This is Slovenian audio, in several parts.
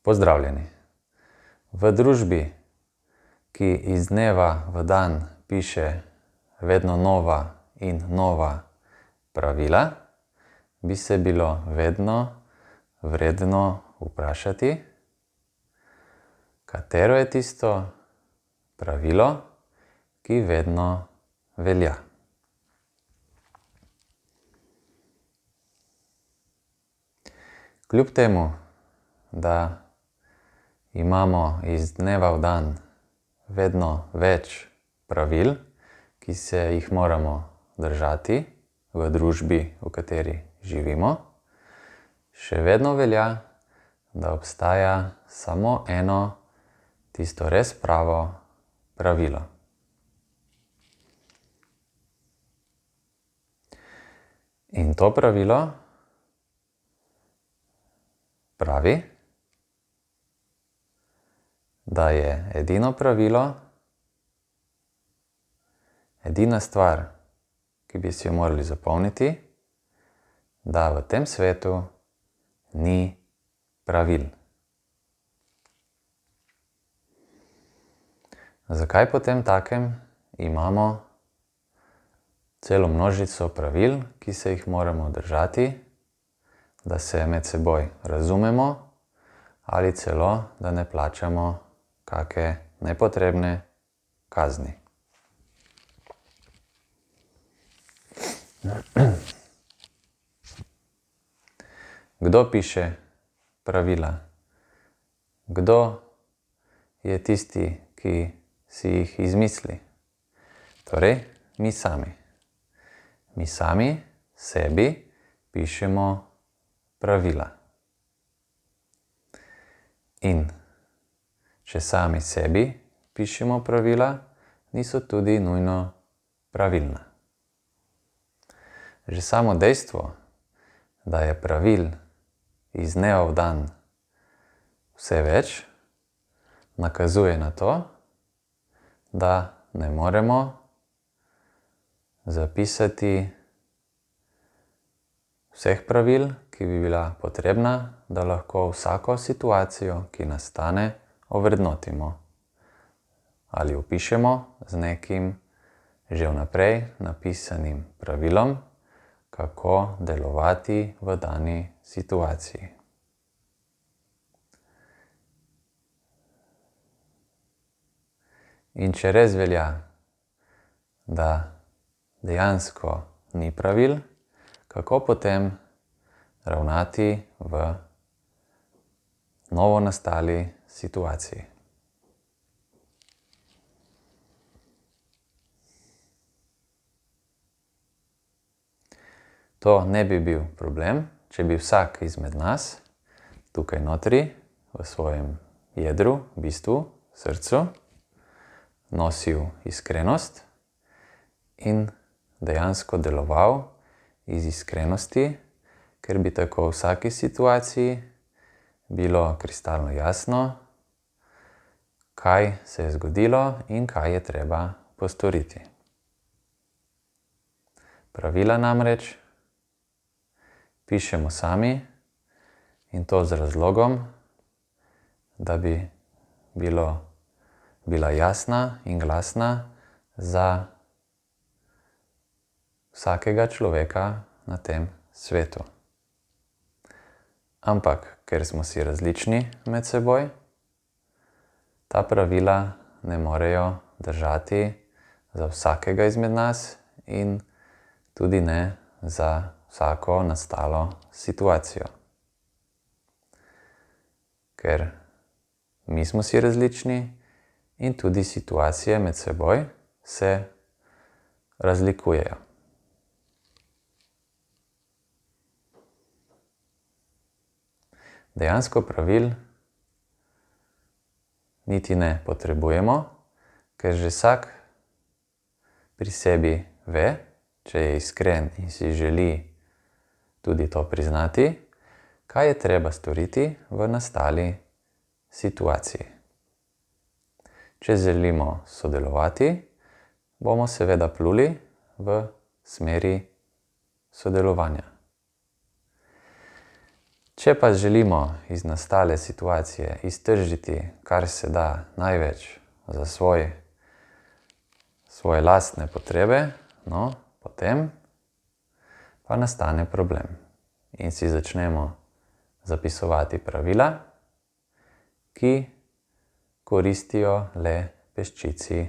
Pozdravljeni. V družbi, ki iz dneva v dan piše vedno nova in nova pravila, bi se bilo vedno vredno vprašati, katero je tisto pravilo, ki vedno velja. Kljub temu, da imamo iz dneva v dan vedno več pravil, ki se jih moramo držati v družbi, v kateri živimo, še vedno velja, da obstaja samo eno, tisto res pravo pravilo. In to pravilo pravi, da je edino pravilo, edina stvar, ki bi si jo morali zapomniti, da v tem svetu ni pravil. Zakaj potemtakem imamo celo množico pravil, ki se jih moramo držati, da se med seboj razumemo ali celo, da ne plačamo kake nepotrebne kazni? Kdo piše pravila? Kdo je tisti, ki si jih izmisli? Torej, mi sami. Mi sami sebi pišemo pravila. In če sami sebi pišemo pravila, niso tudi nujno pravilna. Že samo dejstvo, da je pravil iz dneva v dan vse več, nakazuje na to, da ne moremo zapisati vseh pravil, ki bi bila potrebna, da lahko vsako situacijo, ki nastane, ovrednotimo ali opišemo z nekim že vnaprej napisanim pravilom, kako delovati v dani situaciji. In če res velja, da dejansko ni pravil, kako potem ravnati v novo nastali situaciji? To ne bi bil problem, če bi vsak izmed nas tukaj notri, v svojem jedru, bistvu, srcu, nosil iskrenost in dejansko deloval iz iskrenosti, ker bi tako v vsaki situaciji bilo kristalno jasno, kaj se je zgodilo in kaj je treba postoriti. Pravila namreč pišemo sami in to z razlogom, da bi bila jasna in glasna za vsakega človeka na tem svetu. Ampak, ker smo si različni med seboj, ta pravila ne morejo držati za vsakega izmed nas in tudi ne za vsako nastalo situacijo. Ker mi smo si različni in tudi situacije med seboj se razlikujejo. Dejansko pravil niti ne potrebujemo, ker že vsak pri sebi ve, če je iskren in si želi tudi to priznati, kaj je treba storiti v nastali situaciji. Če želimo sodelovati, bomo seveda pluli v smeri sodelovanja. Če pa želimo iz nastale situacije iztržiti, kar se da največ za svoje lastne potrebe, no, potem pa nastane problem. In si začnemo zapisovati pravila, ki koristijo le peščici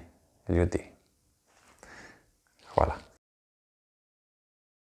ljudi. Hvala.